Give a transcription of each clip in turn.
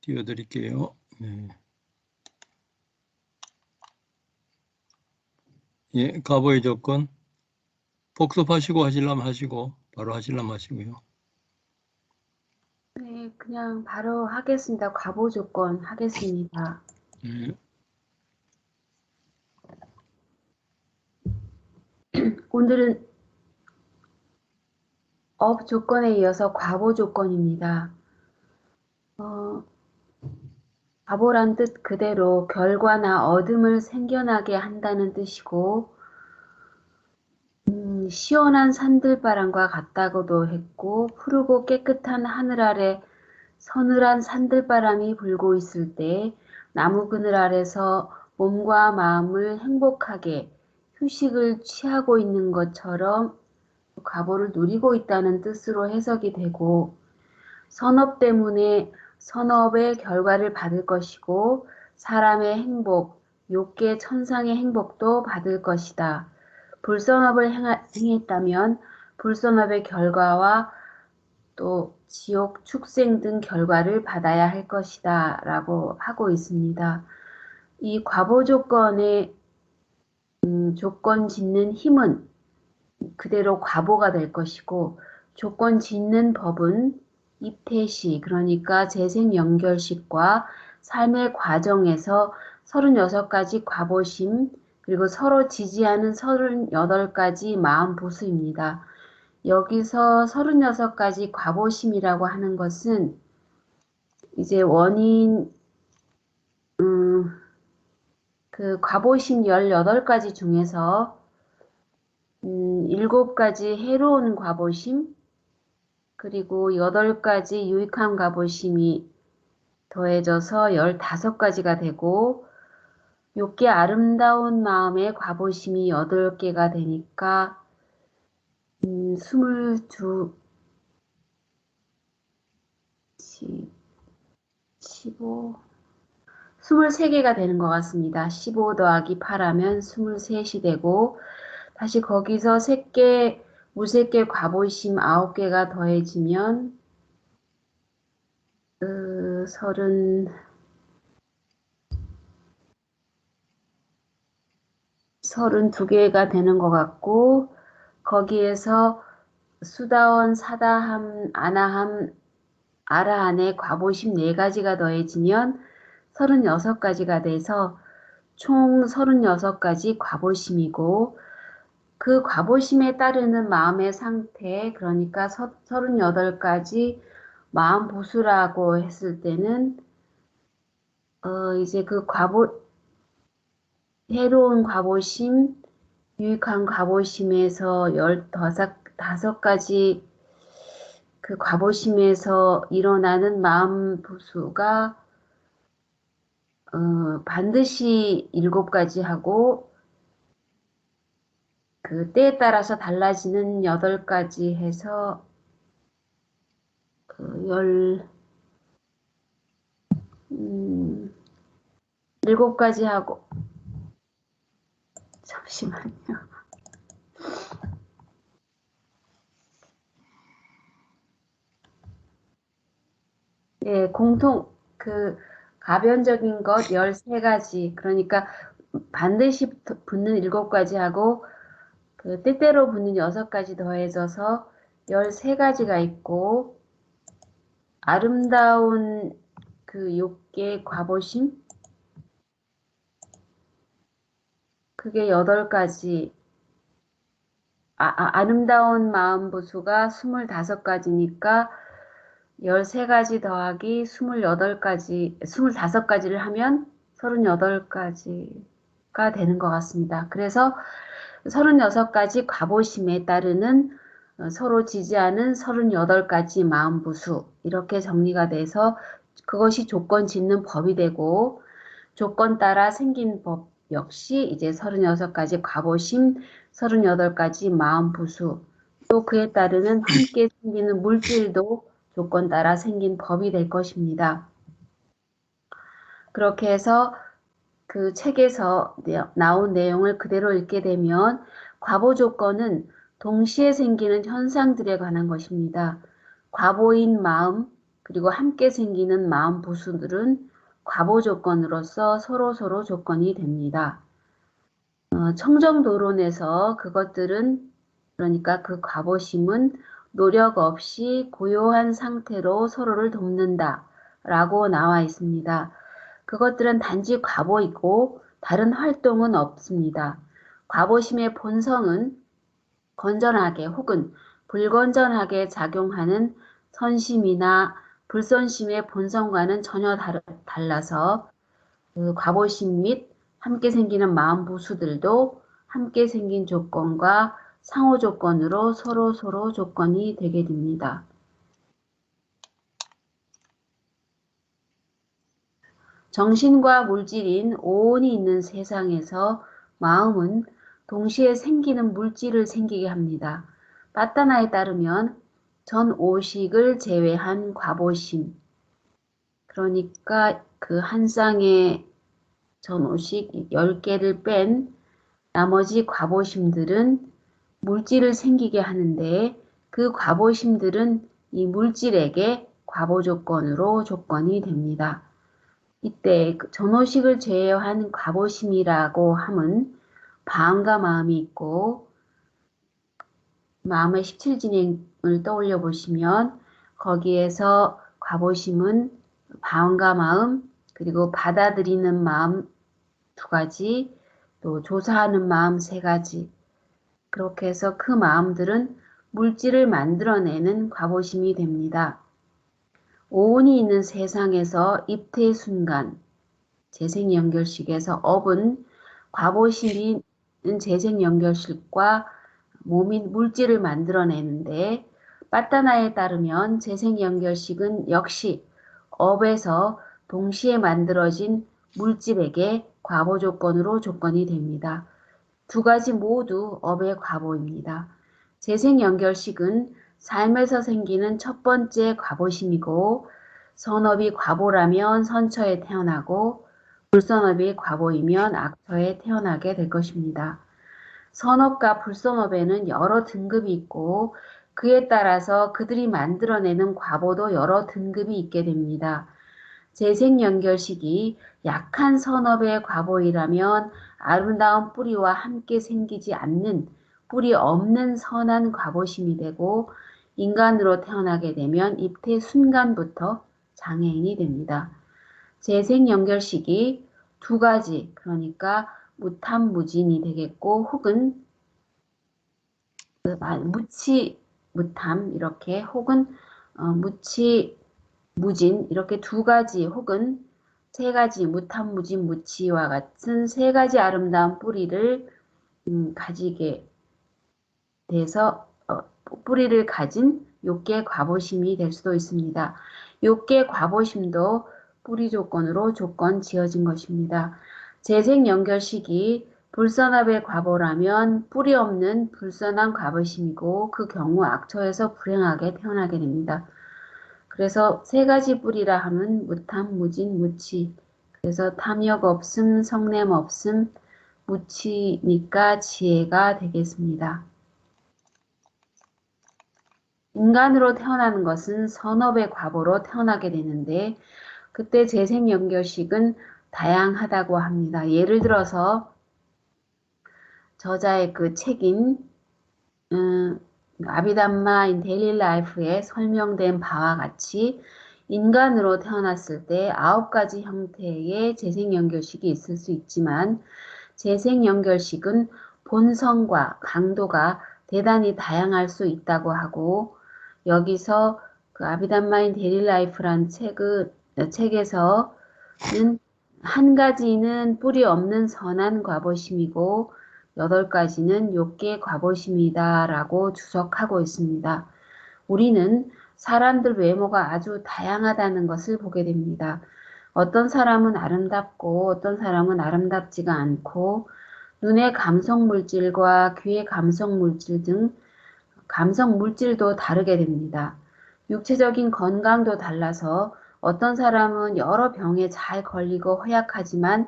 띄워드릴게요. 네. 예, 과보의 조건. 복습하시고 하시려면 하시고, 바로 하시려면 하시고요. 네, 그냥 바로 하겠습니다. 과보 조건 하겠습니다. 네. 오늘은 업 조건에 이어서 과보 조건입니다. 과보란 뜻 그대로 결과나 얻음을 생겨나게 한다는 뜻이고, 시원한 산들바람과 같다고도 했고, 푸르고 깨끗한 하늘 아래 서늘한 산들바람이 불고 있을 때 나무 그늘 아래서 몸과 마음을 행복하게 휴식을 취하고 있는 것처럼 과보를 누리고 있다는 뜻으로 해석이 되고, 선업 때문에 선업의 결과를 받을 것이고 사람의 행복, 욕계 천상의 행복도 받을 것이다. 불선업을 행했다면 불선업의 결과와 또 지옥, 축생 등 결과를 받아야 할 것이다 라고 하고 있습니다. 이 과보 조건의 조건 짓는 힘은 그대로 과보가 될 것이고, 조건 짓는 법은 입태시, 그러니까 재생연결식과 삶의 과정에서 36가지 과보심, 그리고 서로 지지하는 38가지 마음보수입니다. 여기서 36가지 과보심이라고 하는 것은 이제 원인, 그 과보심 18가지 중에서 7가지 해로운 과보심, 그리고 8가지 유익한 과보심이 더해져서 15가지가 되고, 욕계 아름다운 마음의 과보심이 8개가 되니까 22, 15, 23개가 되는 것 같습니다. 15 더하기 8하면 23이 되고, 다시 거기서 3개, 무색계 과보심 9개가 더해지면 32개가 되는 것 같고, 거기에서 수다원, 사다함, 아나함, 아라한의 과보심 4가지가 더해지면 36가지가 돼서 총 36가지 과보심이고, 그 과보심에 따르는 마음의 상태, 그러니까 38가지 마음 보수라고 했을 때는 이제 그 해로운 과보심, 유익한 과보심에서 15가지 그 과보심에서 일어나는 마음 보수가 반드시 7가지 하고, 그 때에 따라서 달라지는 8가지 해서 7가지 하고, 잠시만요. 네, 가변적인 것 13가지, 그러니까 반드시 붙는 7가지 하고, 그 때때로 붙는 6가지 더해져서 13가지가 있고, 아름다운 그 욕계 과보심, 그게 8가지, 아름다운 마음 보수가 25가지니까 13가지 더하기 25가지를 하면 38가지가 되는 것 같습니다. 그래서 36가지 과보심에 따르는 서로 지지하는 38가지 마음부수, 이렇게 정리가 돼서 그것이 조건 짓는 법이 되고, 조건 따라 생긴 법 역시 이제 36가지 과보심, 38가지 마음부수, 또 그에 따르는 함께 생기는 물질도 조건 따라 생긴 법이 될 것입니다. 그렇게 해서 그 책에서 나온 내용을 그대로 읽게 되면, 과보 조건은 동시에 생기는 현상들에 관한 것입니다. 과보인 마음, 그리고 함께 생기는 마음 부수들은 과보 조건으로서 서로 조건이 됩니다. 청정도론에서 그것들은 그러니까 그 과보심은 노력 없이 고요한 상태로 서로를 돕는다 라고 나와 있습니다. 그것들은 단지 과보이고 다른 활동은 없습니다. 과보심의 본성은 건전하게 혹은 불건전하게 작용하는 선심이나 불선심의 본성과는 전혀 달라서 그 과보심 및 함께 생기는 마음 부수들도 함께 생긴 조건과 상호 조건으로 서로 조건이 되게 됩니다. 정신과 물질인 오온이 있는 세상에서 마음은 동시에 생기는 물질을 생기게 합니다. 빠따나에 따르면 전 오식을 제외한 과보심, 그러니까 그 한 쌍의 전 오식 10개를 뺀 나머지 과보심들은 물질을 생기게 하는데 그 과보심들은 이 물질에게 과보 조건으로 조건이 됩니다. 이때 전오식을 제외한 과보심이라고 함은 방과 마음이 있고 마음의 17진행을 떠올려 보시면 거기에서 과보심은 방과 마음 그리고 받아들이는 마음 2가지 또 조사하는 마음 3가지 그렇게 해서 그 마음들은 물질을 만들어내는 과보심이 됩니다. 오온이 있는 세상에서 입퇴 순간 재생연결식에서 업은 과보심인 재생연결식과 몸인 물질을 만들어내는데 빠따나에 따르면 재생연결식은 역시 업에서 동시에 만들어진 물질에게 과보 조건으로 조건이 됩니다. 2가지 모두 업의 과보입니다. 재생연결식은 삶에서 생기는 첫 번째 과보심이고 선업이 과보라면 선처에 태어나고 불선업이 과보이면 악처에 태어나게 될 것입니다. 선업과 불선업에는 여러 등급이 있고 그에 따라서 그들이 만들어내는 과보도 여러 등급이 있게 됩니다. 재생연결식이 약한 선업의 과보이라면 아름다운 뿌리와 함께 생기지 않는 뿌리 없는 선한 과보심이 되고 인간으로 태어나게 되면 입퇴 순간부터 장애인이 됩니다. 재생연결식이 2가지 그러니까 무탐무진이 되겠고 혹은 무치무탐 이렇게 혹은 무치무진 이렇게 2가지 혹은 3가지 무탐무진 무치와 같은 3가지 아름다운 뿌리를 가지게 돼서 뿌리를 가진 욕계 과보심이 될 수도 있습니다. 욕계 과보심도 뿌리 조건으로 조건 지어진 것입니다. 재생연결식이 불선합의 과보라면 뿌리 없는 불선한 과보심이고 그 경우 악처에서 불행하게 태어나게 됩니다. 그래서 3가지 뿌리라 함은 무탐, 무진, 무치. 그래서 탐욕 없음, 성냄 없음, 무치니까 지혜가 되겠습니다. 인간으로 태어나는 것은 선업의 과보로 태어나게 되는데 그때 재생연결식은 다양하다고 합니다. 예를 들어서 저자의 그 책인 아비담마 인 데일리 라이프에 설명된 바와 같이 인간으로 태어났을 때 9가지 형태의 재생연결식이 있을 수 있지만 재생연결식은 본성과 강도가 대단히 다양할 수 있다고 하고 여기서 그 아비담마인 데일리 라이프란 책에서는 한 가지는 뿌리 없는 선한 과보심이고 8가지는 욕계 과보심이다 라고 주석하고 있습니다. 우리는 사람들 외모가 아주 다양하다는 것을 보게 됩니다. 어떤 사람은 아름답고 어떤 사람은 아름답지가 않고 눈의 감성 물질과 귀의 감성 물질 등 감성 물질도 다르게 됩니다. 육체적인 건강도 달라서 어떤 사람은 여러 병에 잘 걸리고 허약하지만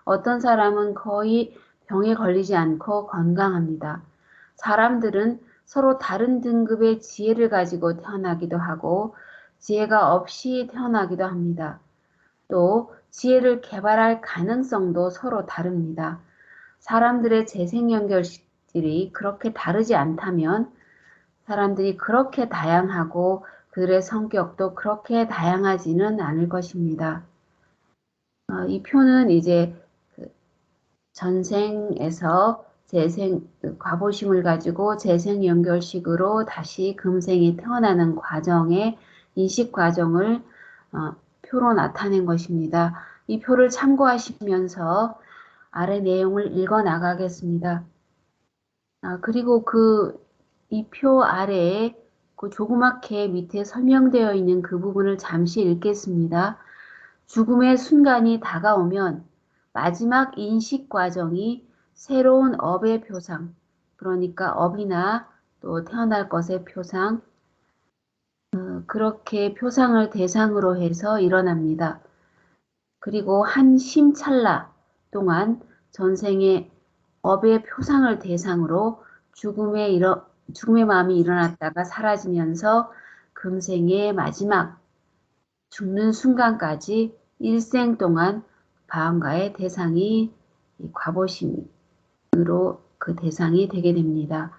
어떤 사람은 거의 병에 걸리지 않고 건강합니다. 사람들은 서로 다른 등급의 지혜를 가지고 태어나기도 하고 지혜가 없이 태어나기도 합니다. 또 지혜를 개발할 가능성도 서로 다릅니다. 사람들의 재생 연결식들이 그렇게 다르지 않다면 사람들이 그렇게 다양하고 그들의 성격도 그렇게 다양하지는 않을 것입니다. 이 표는 이제 그 전생에서 과보심을 가지고 재생 연결식으로 다시 금생에 태어나는 과정의 인식 과정을 표로 나타낸 것입니다. 이 표를 참고하시면서 아래 내용을 읽어 나가겠습니다. 그리고 이 표 아래에 그 조그맣게 밑에 설명되어 있는 그 부분을 잠시 읽겠습니다. 죽음의 순간이 다가오면 마지막 인식 과정이 새로운 업의 표상, 그러니까 업이나 또 태어날 것의 표상, 그렇게 표상을 대상으로 해서 일어납니다. 그리고 한 심찰나 동안 전생의 업의 표상을 대상으로 죽음의 마음이 일어났다가 사라지면서 금생의 마지막 죽는 순간까지 일생 동안 바움가의 대상이 과보심으로 그 대상이 되게 됩니다.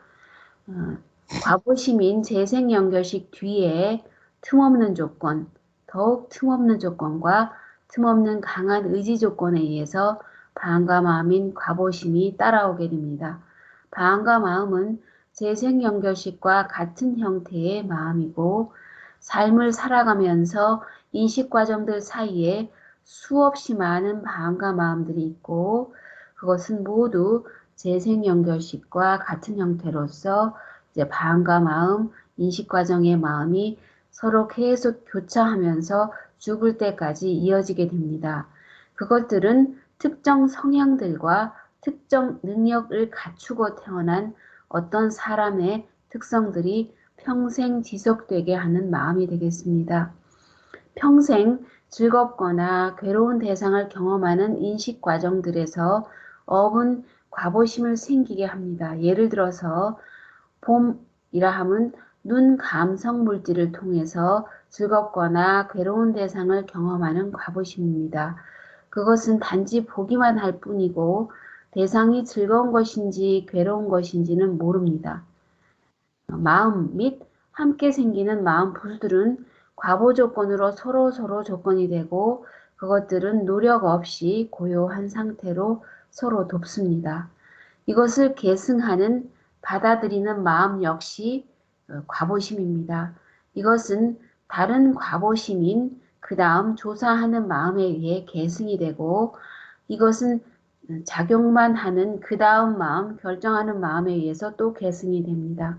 과보심인 재생연결식 뒤에 틈없는 조건, 더욱 틈없는 조건과 틈없는 강한 의지 조건에 의해서 바움과 마음인 과보심이 따라오게 됩니다. 바움과 마음은 재생연결식과 같은 형태의 마음이고 삶을 살아가면서 인식 과정들 사이에 수없이 많은 바움과 마음들이 있고 그것은 모두 재생연결식과 같은 형태로서 이제 바움과 마음, 인식 과정의 마음이 서로 계속 교차하면서 죽을 때까지 이어지게 됩니다. 그것들은 특정 성향들과 특정 능력을 갖추고 태어난 어떤 사람의 특성들이 평생 지속되게 하는 마음이 되겠습니다. 평생 즐겁거나 괴로운 대상을 경험하는 인식 과정들에서 업은 과보심을 생기게 합니다. 예를 들어서 봄이라 함은 눈 감성 물질을 통해서 즐겁거나 괴로운 대상을 경험하는 과보심입니다. 그것은 단지 보기만 할 뿐이고 대상이 즐거운 것인지 괴로운 것인지는 모릅니다. 마음 및 함께 생기는 마음 부수들은 과보 조건으로 서로 조건이 되고 그것들은 노력 없이 고요한 상태로 서로 돕습니다. 이것을 계승하는 받아들이는 마음 역시 과보심입니다. 이것은 다른 과보심인 그 다음 조사하는 마음에 의해 계승이 되고 이것은 작용만 하는 그 다음 마음, 결정하는 마음에 의해서 또 계승이 됩니다.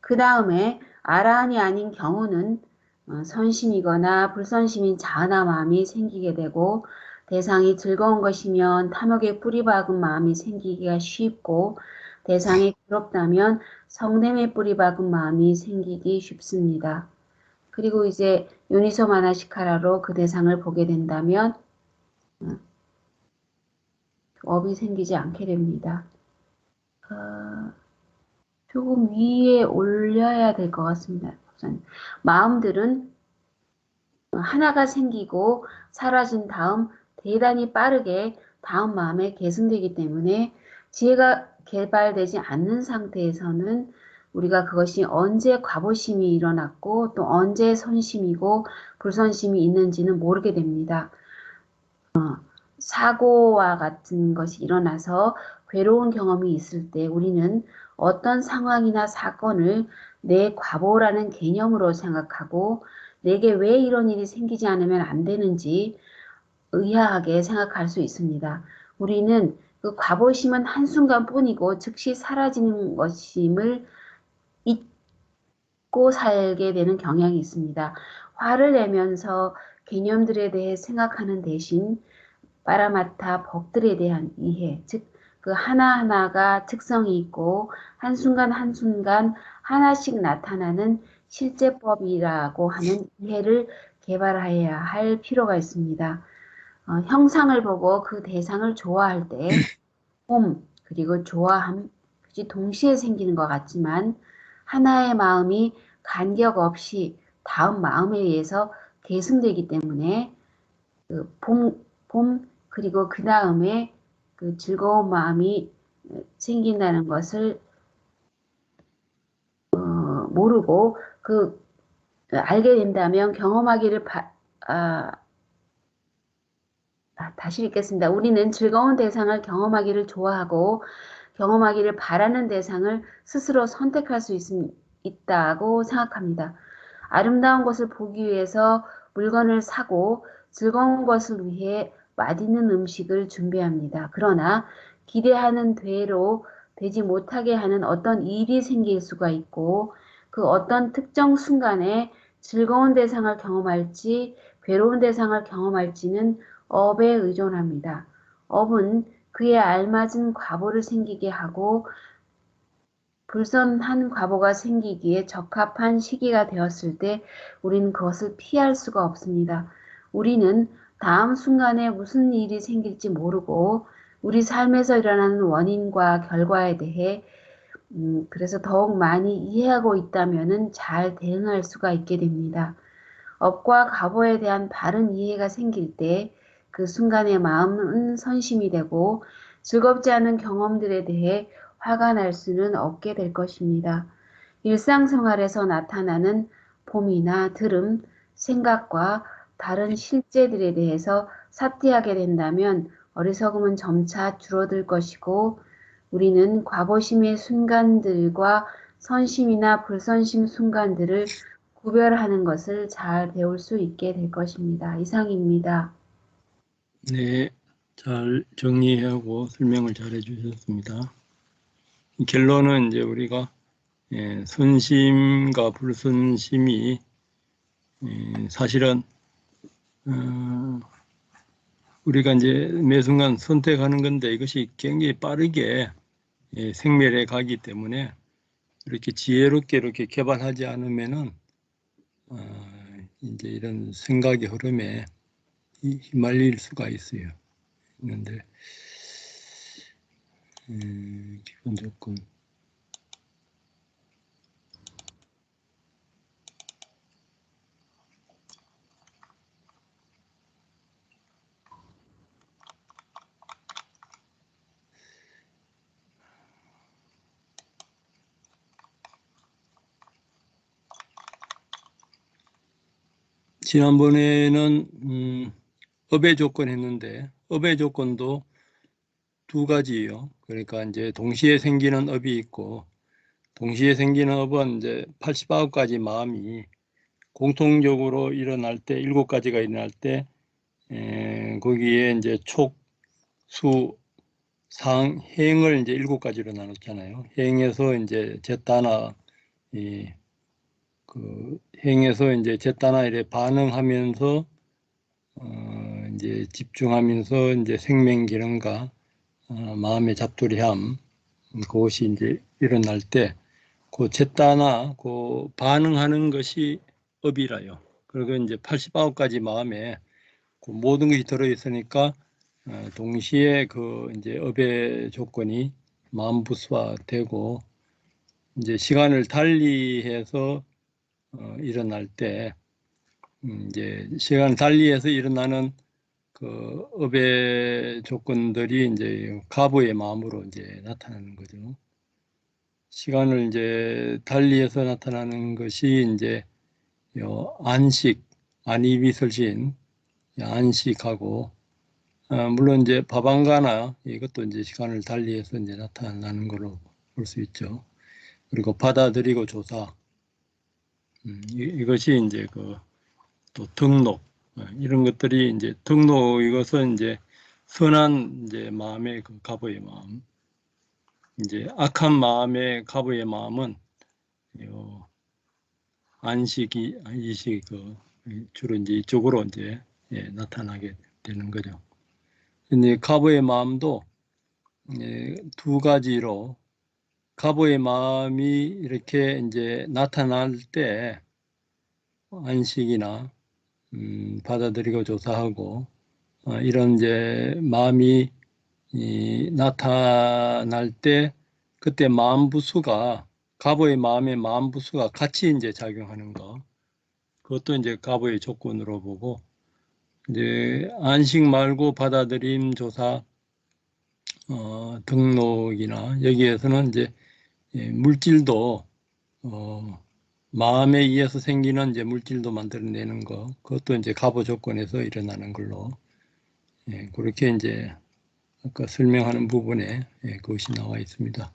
그 다음에 아라한이 아닌 경우는 선심이거나 불선심인 자아나 마음이 생기게 되고 대상이 즐거운 것이면 탐욕에 뿌리박은 마음이 생기기가 쉽고 대상이 괴롭다면 성냄에 뿌리박은 마음이 생기기 쉽습니다. 그리고 이제 요니소 마나시카라로 그 대상을 보게 된다면 업이 생기지 않게 됩니다. 조금 위에 올려야 될 것 같습니다. 마음들은 하나가 생기고 사라진 다음 대단히 빠르게 다음 마음에 계승되기 때문에 지혜가 개발되지 않는 상태에서는 우리가 그것이 언제 과보심이 일어났고 또 언제 선심이고 불선심이 있는지는 모르게 됩니다. 사고와 같은 것이 일어나서 괴로운 경험이 있을 때 우리는 어떤 상황이나 사건을 내 과보라는 개념으로 생각하고 내게 왜 이런 일이 생기지 않으면 안 되는지 의아하게 생각할 수 있습니다. 우리는 그 과보심은 한순간뿐이고 즉시 사라지는 것임을 잊고 살게 되는 경향이 있습니다. 화를 내면서 개념들에 대해 생각하는 대신 파라마타 법들에 대한 이해, 즉 그 하나하나가 특성이 있고 한순간 한순간 하나씩 나타나는 실제법이라고 하는 이해를 개발해야 할 필요가 있습니다. 형상을 보고 그 대상을 좋아할 때 그리고 좋아함, 동시에 생기는 것 같지만 하나의 마음이 간격 없이 다음 마음에 의해서 계승되기 때문에 그 봄 그리고 그 다음에 그 즐거운 마음이 생긴다는 것을 모르고 알게 된다면 경험하기를 다시 읽겠습니다. 우리는 즐거운 대상을 경험하기를 좋아하고 경험하기를 바라는 대상을 스스로 선택할 수 있다고 생각합니다. 아름다운 것을 보기 위해서 물건을 사고 즐거운 것을 위해 맛있는 음식을 준비합니다. 그러나 기대하는 대로 되지 못하게 하는 어떤 일이 생길 수가 있고 그 어떤 특정 순간에 즐거운 대상을 경험할지 괴로운 대상을 경험할지는 업에 의존합니다. 업은 그에 알맞은 과보를 생기게 하고 불선한 과보가 생기기에 적합한 시기가 되었을 때 우리는 그것을 피할 수가 없습니다. 우리는 다음 순간에 무슨 일이 생길지 모르고 우리 삶에서 일어나는 원인과 결과에 대해 그래서 더욱 많이 이해하고 있다면 잘 대응할 수가 있게 됩니다. 업과 과보에 대한 바른 이해가 생길 때 그 순간의 마음은 선심이 되고 즐겁지 않은 경험들에 대해 화가 날 수는 없게 될 것입니다. 일상생활에서 나타나는 봄이나 들음, 생각과 다른 실제들에 대해서 사티하게 된다면 어리석음은 점차 줄어들 것이고 우리는 과보심의 순간들과 선심이나 불선심 순간들을 구별하는 것을 잘 배울 수 있게 될 것입니다. 이상입니다. 네, 잘 정리하고 설명을 잘 해주셨습니다. 결론은 이제 우리가 선심과 불선심이 사실은 우리가 이제 매 순간 선택하는 건데 이것이 굉장히 빠르게 생멸해 가기 때문에 이렇게 지혜롭게 이렇게 개발하지 않으면은 이제 이런 생각의 흐름에 휘말릴 수가 있어요. 있는데 기본 조건. 지난번에는 업의 조건 했는데 업의 조건도 두 가지예요. 그러니까 이제 동시에 생기는 업이 있고 동시에 생기는 업은 이제 89가지 마음이 공통적으로 일어날 때 7가지가 일어날 때 거기에 이제 촉, 수, 상, 행을 이제 7가지로 나눴잖아요. 행에서 이제 제타나 그 행에서 이제 제타나 이래 반응하면서 이제 집중하면서 이제 생명 기능과 마음의 잡두리함 그것이 이제 일어날 때 그 제타나 그 반응하는 것이 업이라요. 그리고 이제 89가지 마음에 그 모든 것이 들어 있으니까 동시에 그 이제 업의 조건이 마음부수화되고 이제 시간을 달리해서 일어날 때 이제 시간 달리해서 일어나는 그 업의 조건들이 이제 가부의 마음으로 이제 나타나는 거죠. 시간을 이제 달리해서 나타나는 것이 이제 안식, 안이비설신, 안식하고 물론 이제 바방가나 이것도 이제 시간을 달리해서 이제 나타나는 걸로 볼 수 있죠. 그리고 받아들이고 조사, 이것이 이제 그 또 등록 이런 것들이 이제 등록 이것은 이제 선한 이제 마음의 그 가부의 마음, 이제 악한 마음의 가부의 마음은 안식이 이식 그 주로 이제 이쪽으로 이제 나타나게 되는 거죠. 근데 가부의 마음도 두 가지로 가부의 마음이 이렇게 이제 나타날 때 안식이나 받아들이고 조사하고 이런 이제 마음이 나타날 때 그때 마음 부수가 갑오의 마음에 마음부수가 같이 이제 작용하는 거. 그것도 이제 갑오의 조건으로 보고, 이제 안식 말고 받아들임 조사 등록이나 여기에서는 이제 물질도 마음에 의해서 생기는 이제 물질도 만들어내는 거, 그것도 이제 갑오 조건에서 일어나는 걸로 그렇게 이제 아까 설명하는 부분에 그것이 나와 있습니다.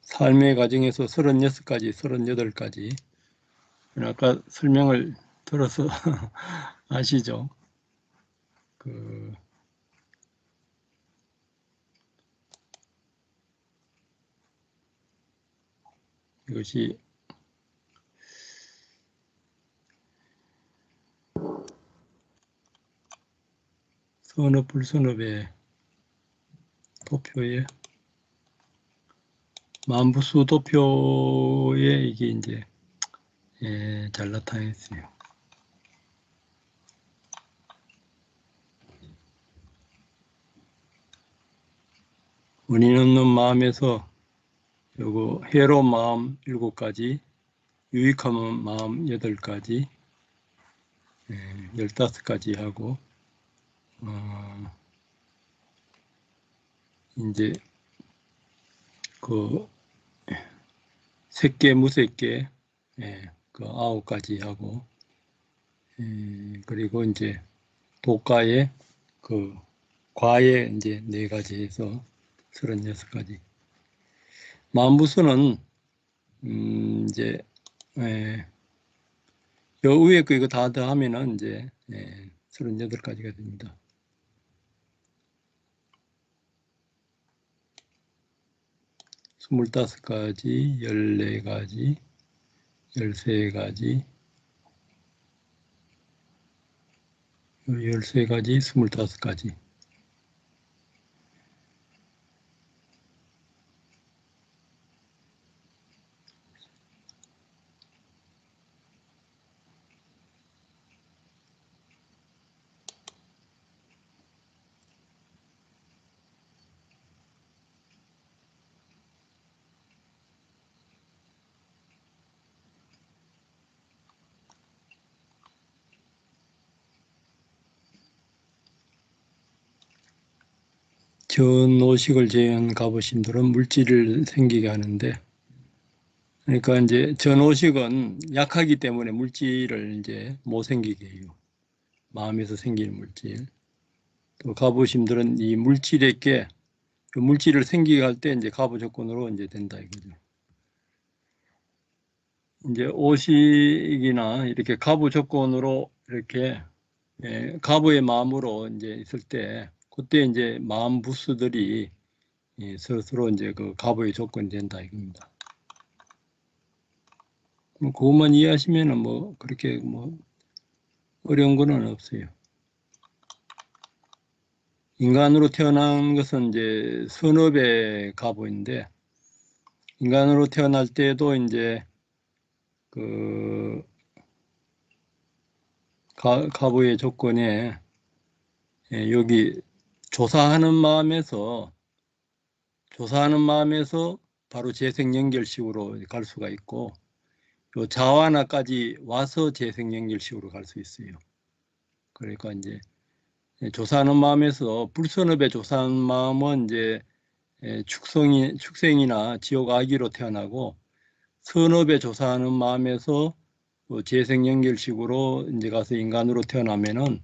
삶의 과정에서 36가지, 38가지. 아까 설명을 들어서 아시죠? 이것이 선업, 불선업의 도표에 만부수 도표에 이게 이제 잘 나타냈어요. 원인 없는 마음에서 요거 해로운 마음 7가지, 유익한 마음 8가지, 15가지 하고 이제 그 색계 무색계 그 9가지 하고 그리고 이제 도가의 그 과에 이제 4가지 해서 36가지. 마음부수는 이제 요 위에 거 이거 다 더하면은 이제 38가지가 됩니다. 스물다섯 가지, 14가지, 13가지, 13가지, 25가지. 전오식을 제한 가보신들은 물질을 생기게 하는데, 그러니까 이제 전오식은 약하기 때문에 물질을 이제 못 생기게 해요. 마음에서 생기는 물질. 또 가보심들은 이 물질에게 그 물질을 생기게 할 때 이제 가보 조건으로 이제 된다 이거죠. 이제 오식이나 이렇게 가보 조건으로 이렇게 가보의 마음으로 이제 있을 때 그때 이제 마음 부수들이 스스로 이제 그 가보의 조건이 된다 이겁니다. 뭐 그것만 이해하시면은 뭐 그렇게 뭐 어려운 거는 없어요. 인간으로 태어난 것은 이제 선업의 가보인데 인간으로 태어날 때도 이제 그 가보의 조건에 여기 조사하는 마음에서 바로 재생연결식으로 갈 수가 있고 요 자완화까지 와서 재생연결식으로 갈 수 있어요. 그러니까 이제 조사하는 마음에서 불선업에 조사하는 마음은 이제 축생이나 지옥 아기로 태어나고 선업에 조사하는 마음에서 재생연결식으로 이제 가서 인간으로 태어나면은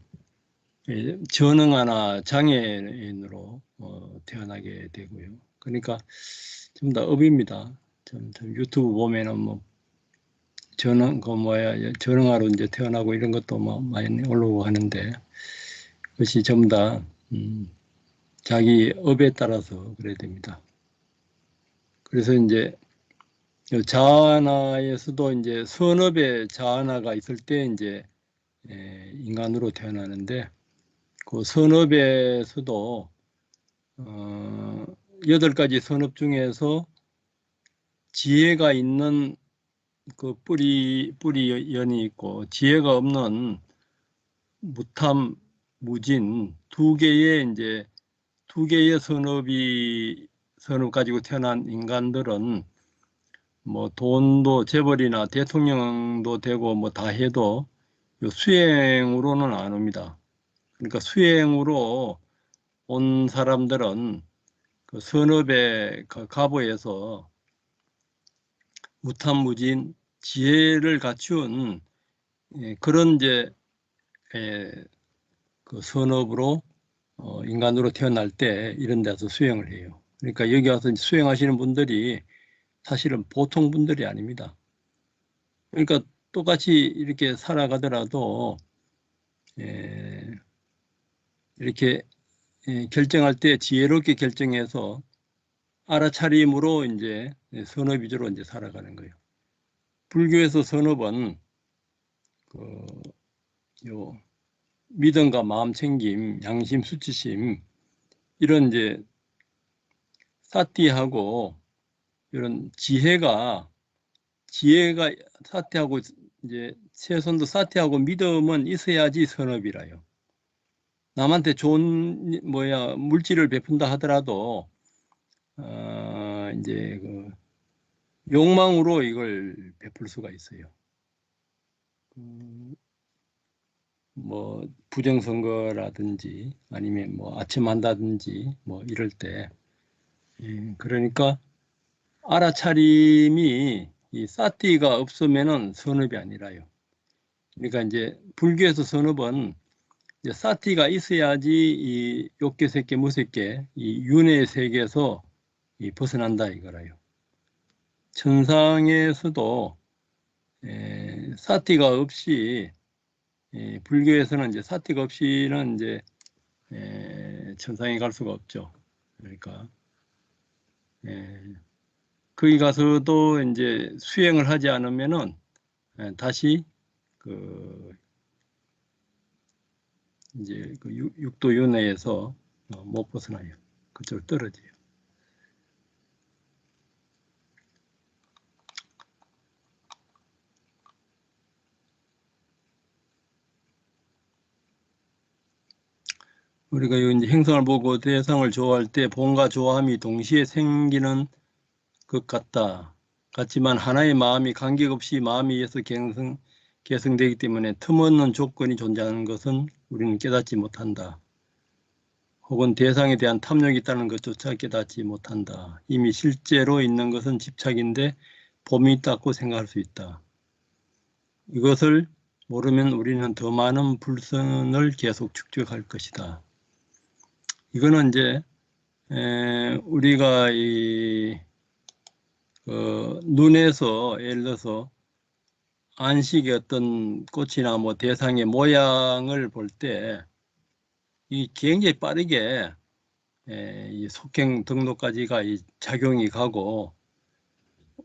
전응하나 장애인으로 태어나게 되고요. 그러니까 전부 다 업입니다. 좀 유튜브 보면은 뭐 전응하로 이제 태어나고 이런 것도 뭐 많이 올라오고 하는데 그것이 전부 다 자기 업에 따라서 그래야 됩니다. 그래서 이제 자아나에서도 이제 선업의 자아나가 있을 때 이제 인간으로 태어나는데 그 선업에서도 8가지 선업 중에서 지혜가 있는 그 뿌리연이 있고 지혜가 없는 무탐 무진 두 개의 선업 가지고 태어난 인간들은 뭐 돈도 재벌이나 대통령도 되고 뭐 다 해도 요 수행으로는 안 옵니다. 그러니까 수행으로 온 사람들은 그 선업의 가보에서 무탐무진 지혜를 갖춘 그런 그 선업으로 인간으로 태어날 때 이런 데서 수행을 해요. 그러니까 여기 와서 수행하시는 분들이 사실은 보통 분들이 아닙니다. 그러니까 똑같이 이렇게 살아가더라도 이렇게 결정할 때 지혜롭게 결정해서 알아차림으로 이제 선업 위주로 이제 살아가는 거예요. 불교에서 선업은 요 믿음과 마음 챙김, 양심, 수치심 이런 이제 사티하고 이런 지혜가 사티하고 이제 최선도 사티하고 믿음은 있어야지 선업이라요. 남한테 좋은 물질을 베푼다 하더라도 이제 그 욕망으로 이걸 베풀 수가 있어요. 뭐 부정선거라든지 아니면 뭐 아첨한다든지 뭐 이럴 때 그러니까 알아차림이 이 사티가 없으면은 선업이 아니라요. 그러니까 이제 불교에서 선업은 이제 사티가 있어야지 이 욕계, 색계, 무색계 이 윤회 세계에서 벗어난다 이거라요. 천상에서도 사티가 없이 불교에서는 이제 사티가 없이는 이제 천상에 갈 수가 없죠. 그러니까 거기 가서도 이제 수행을 하지 않으면은 다시 그 이제 그 육도 윤회에서 못 벗어나요. 그쪽으로 떨어져요. 우리가 이제 행성을 보고 대상을 좋아할 때 본과 좋아함이 동시에 생기는 것 같지만 하나의 마음이 관계없이 마음에 의해서 개성되기 때문에 틈없는 조건이 존재하는 것은 우리는 깨닫지 못한다. 혹은 대상에 대한 탐욕이 있다는 것조차 깨닫지 못한다. 이미 실제로 있는 것은 집착인데 봄이 있다고 생각할 수 있다. 이것을 모르면 우리는 더 많은 불선을 계속 축적할 것이다. 이거는 이제 우리가 눈에서 예를 들어서 안식의 어떤 꽃이나 뭐 대상의 모양을 볼 때 이 굉장히 빠르게 이 속행 등록까지가 이 작용이 가고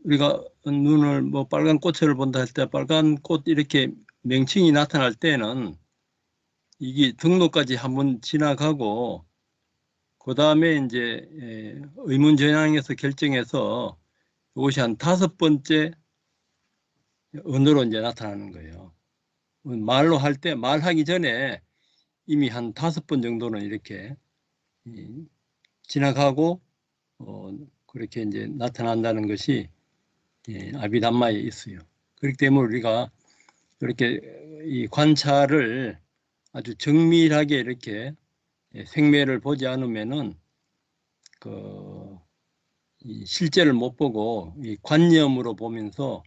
우리가 눈을 뭐 빨간 꽃을 본다 할 때 빨간 꽃 이렇게 명칭이 나타날 때는 이게 등록까지 한번 지나가고 그 다음에 이제 의문전향에서 결정해서 이것이 한 5번째 언어로 이제 나타나는 거예요. 말로 할 때 말하기 전에 이미 한 5번 정도는 이렇게 지나가고 그렇게 이제 나타난다는 것이 아비담마에 있어요. 그렇기 때문에 우리가 이렇게 이 관찰을 아주 정밀하게 이렇게 생매를 보지 않으면은 이 실제를 못 보고 이 관념으로 보면서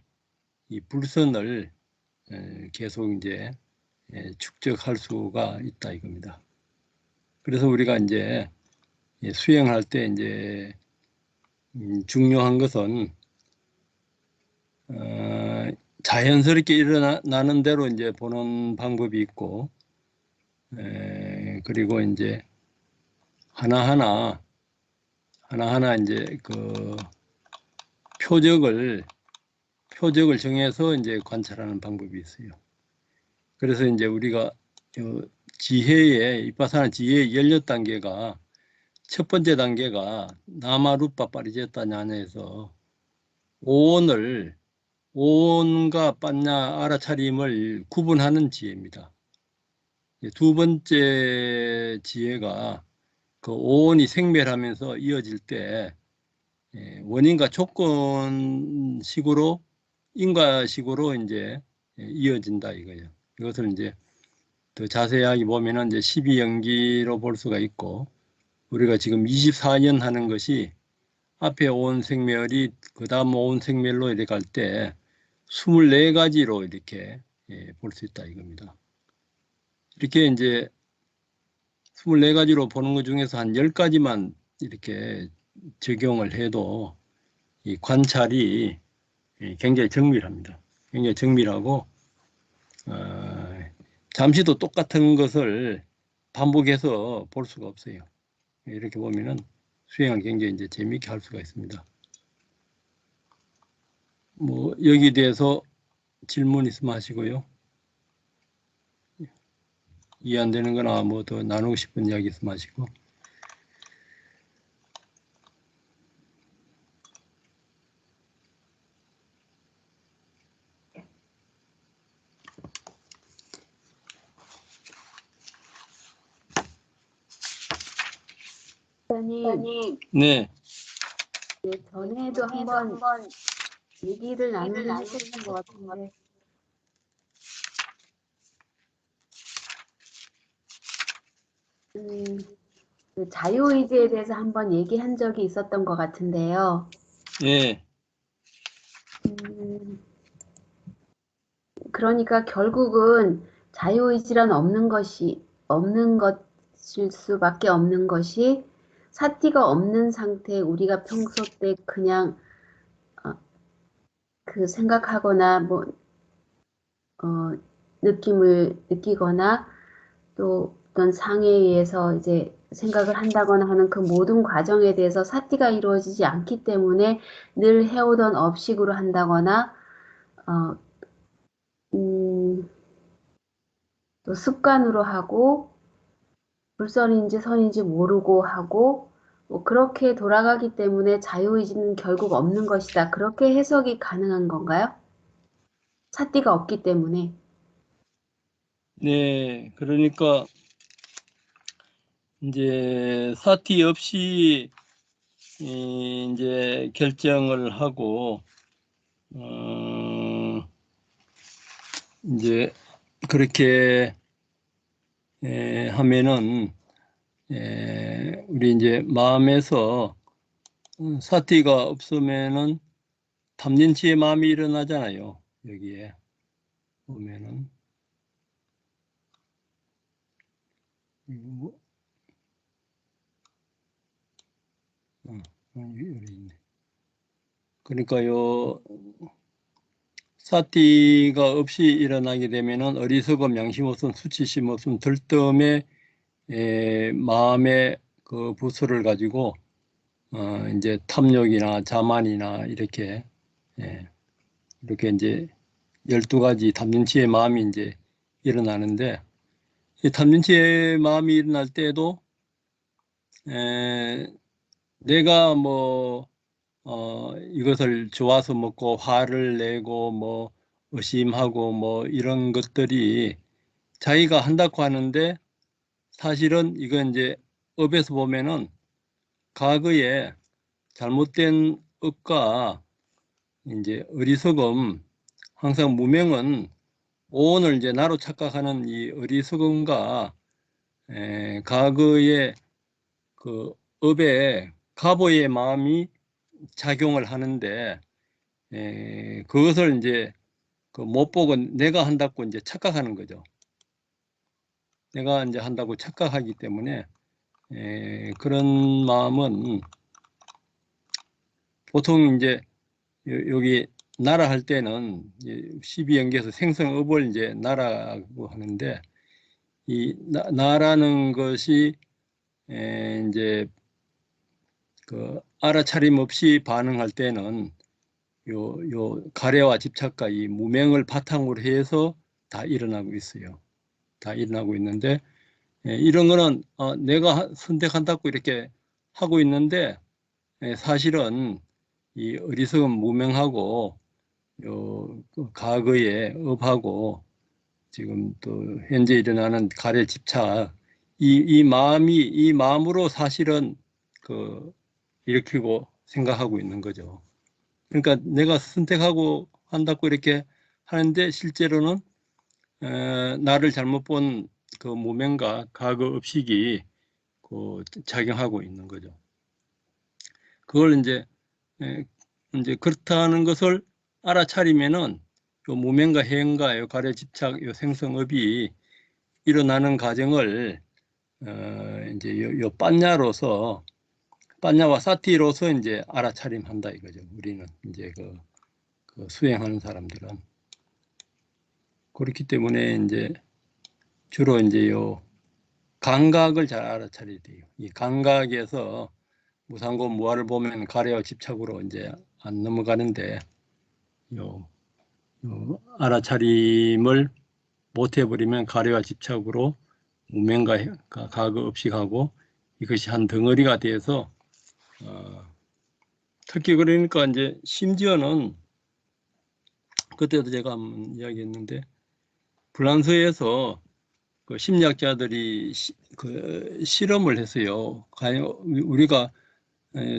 이 불선을 계속 이제 축적할 수가 있다 이겁니다. 그래서 우리가 이제 수행할 때 이제 중요한 것은 자연스럽게 일어나는 대로 이제 보는 방법이 있고 그리고 이제 하나하나 이제 그 표적을 정해서 이제 관찰하는 방법이 있어요. 그래서 이제 우리가 지혜의 이빠사나 지혜의 16단계가 첫 번째 단계가 나마루파 파리제타 냐냐에서 오온과 빠냐 알아차림을 구분하는 지혜입니다. 두 번째 지혜가 그 오온이 생멸하면서 이어질 때 원인과 조건식으로 인과식으로 이제 이어진다 이거예요. 이것을 이제 더 자세하게 보면은 이제 12연기로 볼 수가 있고, 우리가 지금 24년 하는 것이 앞에 온 생멸이 그 다음 온 생멸로 이렇게 갈 때 24가지로 이렇게 볼 수 있다 이겁니다. 이렇게 이제 24가지로 보는 것 중에서 한 10가지만 이렇게 적용을 해도 이 관찰이 굉장히 정밀합니다. 굉장히 정밀하고 잠시도 똑같은 것을 반복해서 볼 수가 없어요. 이렇게 보면은 수행을 굉장히 이제 재미있게 할 수가 있습니다. 뭐 여기에 대해서 질문 있으면 하시고요. 이해 안 되는 거나 뭐 더 나누고 싶은 이야기 있으면 하시고. 목사님, 네, 전에도 한번 얘기를 나누긴 했었던 것 같은데, 그 자유의지에 대해서 한번 얘기한 적이 있었던 것 같은데요. 예, 음, 그러니까 결국은 자유의지란 없는 것일 수밖에 없는 것이 사티가 없는 상태에 우리가 평소 때 그냥 그 생각하거나 뭐 느낌을 느끼거나 또 어떤 상에 의해서 이제 생각을 한다거나 하는 그 모든 과정에 대해서 사티가 이루어지지 않기 때문에 늘 해오던 업식으로 한다거나 어, 음, 또 습관으로 하고 불선인지 선인지 모르고 하고 뭐 그렇게 돌아가기 때문에 자유의지는 결국 없는 것이다. 그렇게 해석이 가능한 건가요? 사티가 없기 때문에. 네. 그러니까 이제 사티 없이 이제 결정을 하고 이제 그렇게 하면은 우리 이제 마음에서 사티가 없으면은 탐진치의 마음이 일어나잖아요. 여기에 보면은 뭐, 여기 있네. 그러니까요. 사티가 없이 일어나게 되면은 어리석음, 양심 없음, 수치심 없음, 들뜸의 마음의 그 부서를 가지고 이제 탐욕이나 자만이나 이렇게 이렇게 이제 12가지 탐진치의 마음이 이제 일어나는데, 이 탐진치의 마음이 일어날 때에도 내가 뭐 이것을 좋아서 먹고 화를 내고 뭐 의심하고 뭐 이런 것들이 자기가 한다고 하는데, 사실은 이건 이제 업에서 보면은 과거에 잘못된 업과 이제 어리석음, 항상 무명은 오온을 이제 나로 착각하는 이 어리석음과 과거의 그 업에 가보의 마음이 작용을 하는데, 그것을 이제 그 못 보고 내가 한다고 이제 착각하는 거죠. 내가 이제 한다고 착각하기 때문에 그런 마음은 보통 이제 여기 나라 할 때는 12연계에서 생성업을 이제 나라고 하는데, 이 나라는 것이 이제 그 알아차림 없이 반응할 때는 요 가래와 집착과 이 무명을 바탕으로 해서 다 일어나고 있어요. 다 일어나고 있는데, 이런 거는 내가 선택한다고 이렇게 하고 있는데, 사실은 이 어리석은 무명하고 요 과거의 업하고 지금 또 현재 일어나는 가래 집착, 이 마음으로 사실은 그 일으키고 생각하고 있는 거죠. 그러니까 내가 선택하고 한다고 이렇게 하는데 실제로는 나를 잘못 본 그 무명과 과거 의식이 그 작용하고 있는 거죠. 그걸 이제 그렇다는 것을 알아차리면은 요 무명과 해영과 요 가래 집착 요 생성업이 일어나는 과정을 이제 요 빠냐로서 빠냐와 사티로서 이제 알아차림한다 이거죠. 우리는 이제 그 수행하는 사람들은 그렇기 때문에 이제 주로 이제 요 감각을 잘 알아차려야 돼요. 이 감각에서 무상고 무아를 보면 가래와 집착으로 이제 안 넘어가는데 요 알아차림을 못 해버리면 가래와 집착으로 무명과 과거 의식하고 이것이 한 덩어리가 돼서 특히 그러니까 이제 심지어는 그때도 제가 한번 이야기했는데 프랑스에서 그 심리학자들이 그 실험을 했어요. 과연 우리가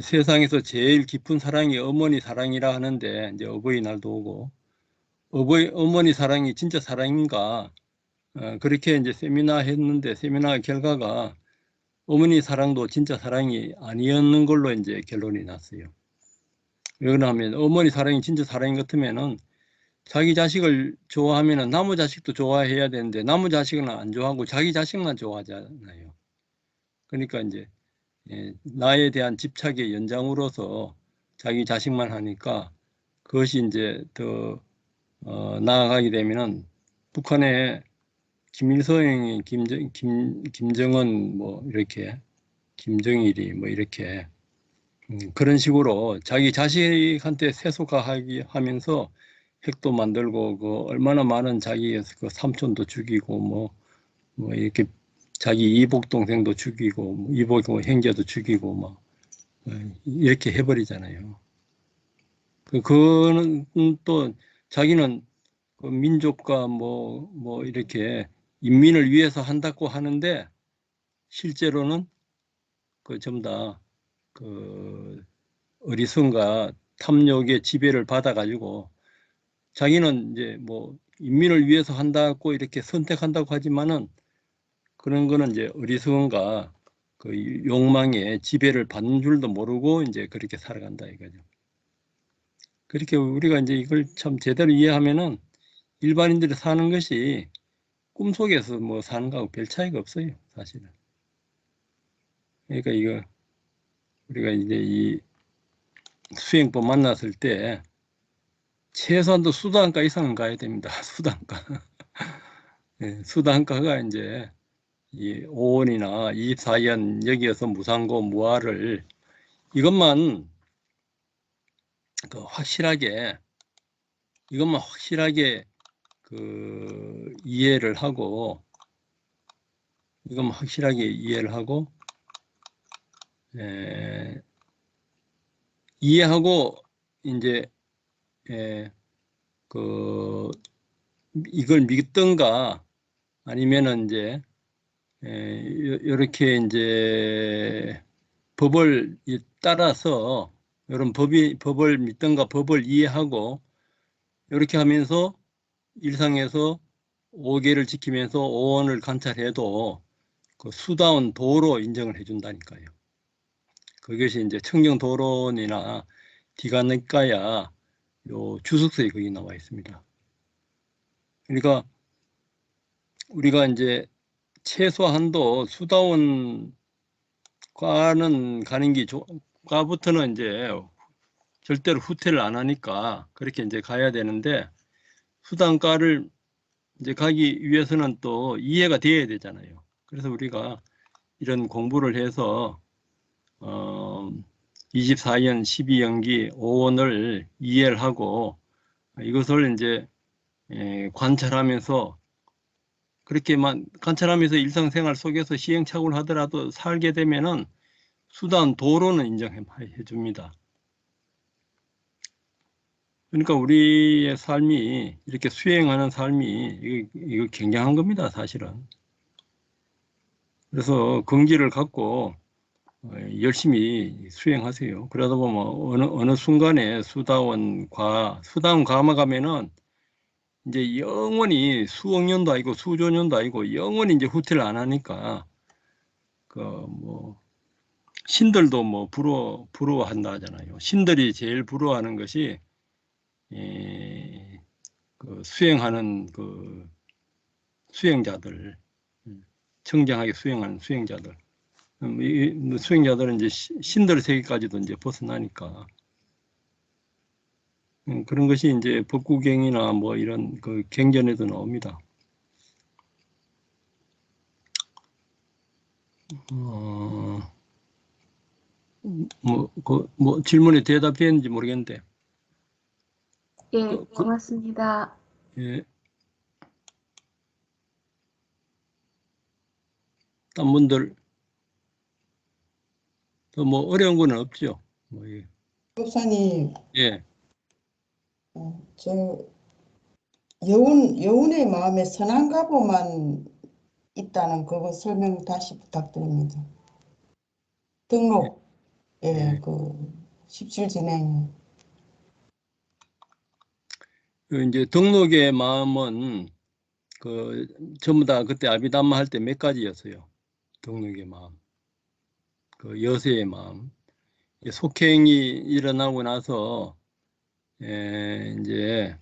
세상에서 제일 깊은 사랑이 어머니 사랑이라 하는데 이제 어버이날도 오고 어머니 사랑이 진짜 사랑인가 그렇게 이제 세미나 했는데 세미나 결과가 어머니 사랑도 진짜 사랑이 아니었는 걸로 이제 결론이 났어요. 왜 그러냐면 어머니 사랑이 진짜 사랑 같으면은 자기 자식을 좋아하면은 나무 자식도 좋아해야 되는데 나무 자식은 안 좋아하고 자기 자식만 좋아하잖아요. 그러니까 이제 나에 대한 집착의 연장으로서 자기 자식만 하니까 그것이 이제 더 나아가게 되면은 북한의 김일성이 김정은 뭐 이렇게 김정일이 뭐 이렇게 그런 식으로 자기 자식한테 세속화하기 하면서 핵도 만들고 그 얼마나 많은 자기 그 삼촌도 죽이고 뭐 이렇게 자기 이복 동생도 죽이고 뭐 이복 형제도 죽이고 막 이렇게 해버리잖아요. 그거는 또 자기는 그 민족과 뭐 이렇게 인민을 위해서 한다고 하는데 실제로는 그 전부 다 그 어리석은가 탐욕의 지배를 받아가지고 자기는 이제 뭐 인민을 위해서 한다고 이렇게 선택한다고 하지만은 그런 거는 이제 어리석은가 그 욕망의 지배를 받는 줄도 모르고 이제 그렇게 살아간다 이거죠. 그렇게 우리가 이제 이걸 참 제대로 이해하면은 일반인들이 사는 것이 꿈속에서 뭐 사는 거하고 별 차이가 없어요, 사실은. 그러니까 이거 우리가 이제 이 수행법 만났을 때 최소한도 수단가 이상은 가야 됩니다. 수단가. 네, 수단가가 이제 이 5원이나 24연 여기에서 무상고 무아를 이것만 확실하게 그 이해를 하고 이것만 확실하게 이해를 하고 이해하고 이제 그 이걸 믿던가 아니면은 이제 이렇게 이제 법을 따라서 이런 법을 믿던가 법을 이해하고 이렇게 하면서 일상에서 5계를 지키면서 5원을 관찰해도 그 수다운 도로 인정을 해준다니까요. 그것이 이제 청정도론이나 디가니까야 요 주석서에 거기 나와 있습니다. 그러니까 우리가 이제 최소한도 수다원 과는 가는 게 과부터는 이제 절대로 후퇴를 안 하니까 그렇게 이제 가야 되는데 수단과를 이제 가기 위해서는 또 이해가 돼야 되잖아요. 그래서 우리가 이런 공부를 해서 24연 12연기 5원을 이해를 하고 이것을 이제 관찰하면서 그렇게만 관찰하면서 일상생활 속에서 시행착오를 하더라도 살게 되면은 수단 도로는 인정해 줍니다. 그러니까 우리의 삶이 이렇게 수행하는 삶이 이거 굉장한 겁니다, 사실은. 그래서 긍지를 갖고 열심히 수행하세요. 그러다 보면 어느 순간에 수다원 과마 가면은 이제 영원히 수억 년도 아니고 수조 년도 아니고 영원히 이제 후퇴를 안 하니까 그 뭐 신들도 뭐 부러워한다 하잖아요. 신들이 제일 부러워하는 것이 그 수행하는 그 수행자들, 청정하게 수행하는 수행자들. 이 수행자들은 이제 신들 세계까지도 이제 벗어나니까 그런 것이 이제 법구경이나 뭐 이런 그 경전에도 나옵니다. 뭐 질문에 대답했는지 모르겠는데. 예, 고맙습니다. 예, 딴 분들 또 뭐 어려운 건 없죠. 뭐, 예. 목사님, 예. 저 여운의 마음에 선한 가보만 있다는 그거 설명 다시 부탁드립니다. 등록, 예. 그 17 진행. 그 이제 등록의 마음은 그 전부 다 그때 아비담마 할 때 몇 가지였어요. 등록의 마음, 그 여세의 마음. 속행이 일어나고 나서 이제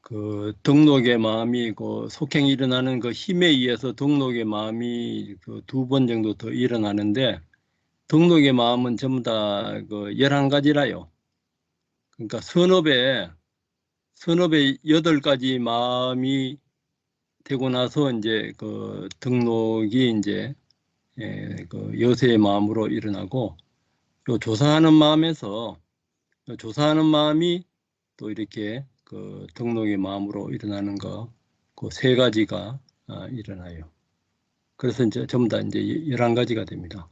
그 등록의 마음이 그 속행이 일어나는 그 힘에 의해서 등록의 마음이 그 2번 정도 더 일어나는데 등록의 마음은 전부 다 그 11가지라요. 그러니까 선업에 8가지 마음이 되고 나서 이제 그 등록이 이제 그 여세의 마음으로 일어나고 요 조사하는 마음에서 조사하는 마음이 또 이렇게 그 등록의 마음으로 일어나는 거 그 3가지가 일어나요. 그래서 이제 전부 다 이제 11가지가 됩니다.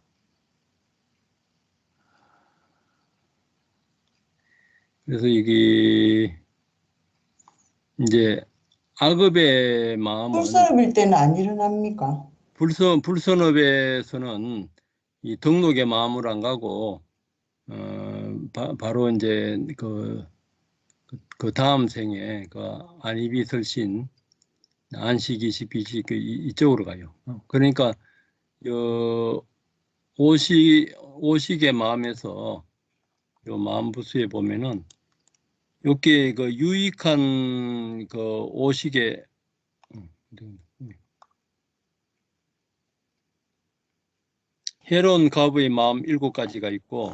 그래서 이게 이제 악업의 마음은 불선업일 때는 안 일어납니까? 불선업에서는 이 등록의 마음으로 안 가고 바로 이제 그 다음 생에 그 안이비설신 안식이식 비식 이쪽으로 가요. 그러니까 오식의 마음에서 요 마음부수에 보면은 요게 그 유익한 그 오식의 해로운 가부의 마음 7가지가 있고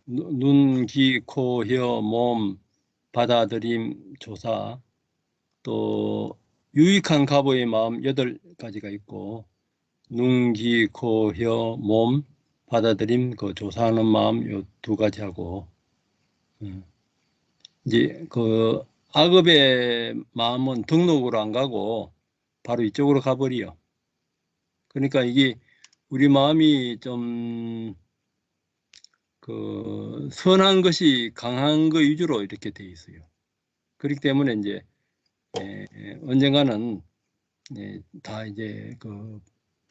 눈, 귀, 코, 혀, 몸, 받아들임, 조사 또 유익한 가부의 마음 8가지가 있고 눈, 귀, 코, 혀, 몸, 받아들임, 그 조사하는 마음 요 2가지하고 이제 그 악업의 마음은 등록으로 안 가고 바로 이쪽으로 가버려. 그러니까 이게 우리 마음이 좀 그 선한 것이 강한 거 위주로 이렇게 돼 있어요. 그렇기 때문에 이제 언젠가는 다 이제 그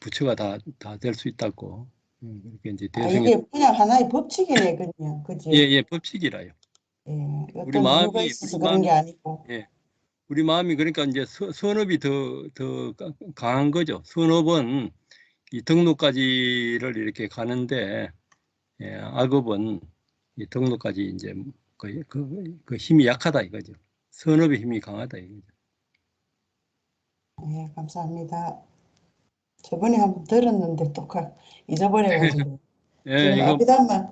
부처가 다 될 수 있다고 그렇게 이제 대승에 이게 그냥 하나의 법칙이네, 그냥. 그지? 예, 법칙이라요. 우리 어떤 이유가 마음이 있어서 그런 게 아니고. 예, 우리 마음이 그러니까 이제 선업이 더 강한 거죠. 선업은 이 등록까지를 이렇게 가는데 악업은 이 등록까지 이제 그 힘이 약하다 이거죠. 선업의 힘이 강하다 이거죠. 감사합니다. 저번에 한번 들었는데 또 잊어버려가지고. 예, 지금 이거 아비담마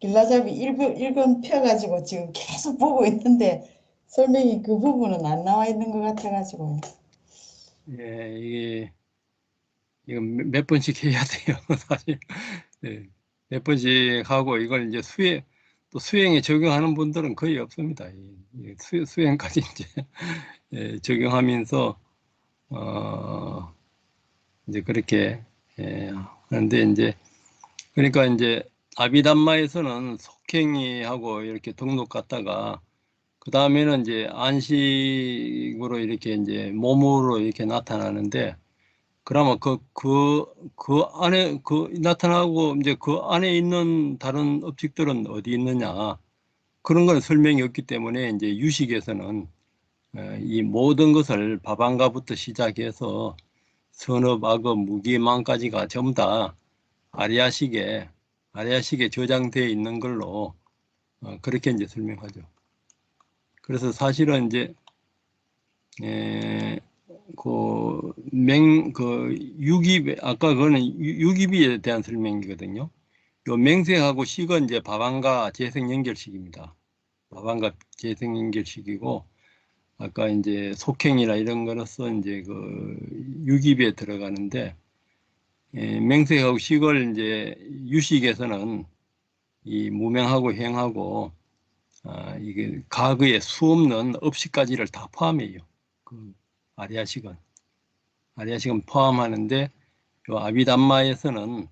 길라잡이 읽은 펴가지고 지금 계속 보고 있는데 설명이 그 부분은 안 나와 있는 것 같아가지고. 이거 몇 번씩 해야 돼요, 사실. 몇 번씩 하고 이걸 이제 또 수행에 적용하는 분들은 거의 없습니다. 수행까지 이제 적용하면서 이제 그렇게 하는데 이제 그러니까 이제 아비담마에서는 속행이하고 이렇게 등록 갔다가 그 다음에는 이제 안식으로 이렇게 이제 몸으로 이렇게 나타나는데, 그러면 그 안에 나타나고 이제 그 안에 있는 다른 업칙들은 어디 있느냐? 그런 건 설명이 없기 때문에 이제 유식에서는 이 모든 것을 바방가부터 시작해서 선업, 악업, 무기망까지가 전부 다 아리아식에 저장되어 있는 걸로 그렇게 이제 설명하죠. 그래서 사실은 이제 유기, 아까 그거는 유기비에 대한 설명이거든요. 요 맹세하고 식은 이제 바방가 재생 연결식입니다. 바방가 재생 연결식이고, 아까 이제 속행이나 이런 거로서 이제 그 유기비에 들어가는데, 맹세하고 식을 이제 유식에서는 이 무명하고 행하고, 이게 가그에 수없는 업식까지를 다 포함해요. 그 아리아식은 포함하는데, 요 아비담마에서는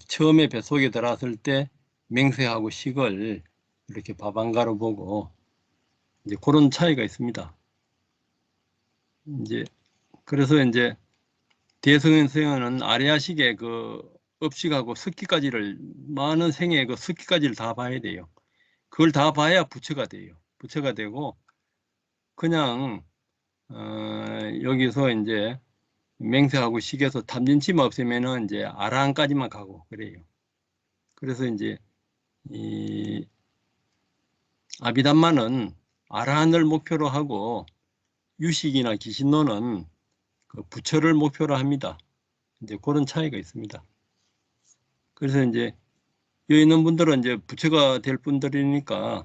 처음에 뱃속에 들어왔을 때 맹세하고 식을 이렇게 바방가로 보고, 이제 그런 차이가 있습니다. 이제 그래서 이제 대성현생은 아리아식의 그 업식하고 습기까지를, 많은 생의 그 습기까지를 다 봐야 돼요. 그걸 다 봐야 부처가 돼요. 부처가 되고, 그냥 여기서 이제 맹세하고 식에서 탐진치만 없으면은 이제 아라한까지만 가고 그래요. 그래서 이제 이 아비담마는 아라한을 목표로 하고, 유식이나 기신론은 그 부처를 목표로 합니다. 이제 그런 차이가 있습니다. 그래서 이제 여기 있는 분들은 이제 부처가 될 분들이니까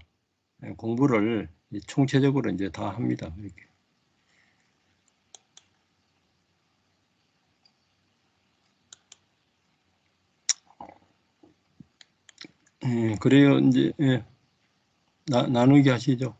공부를 총체적으로 이제 다 합니다. 이렇게. 그래요. 이제 나누기 하시죠.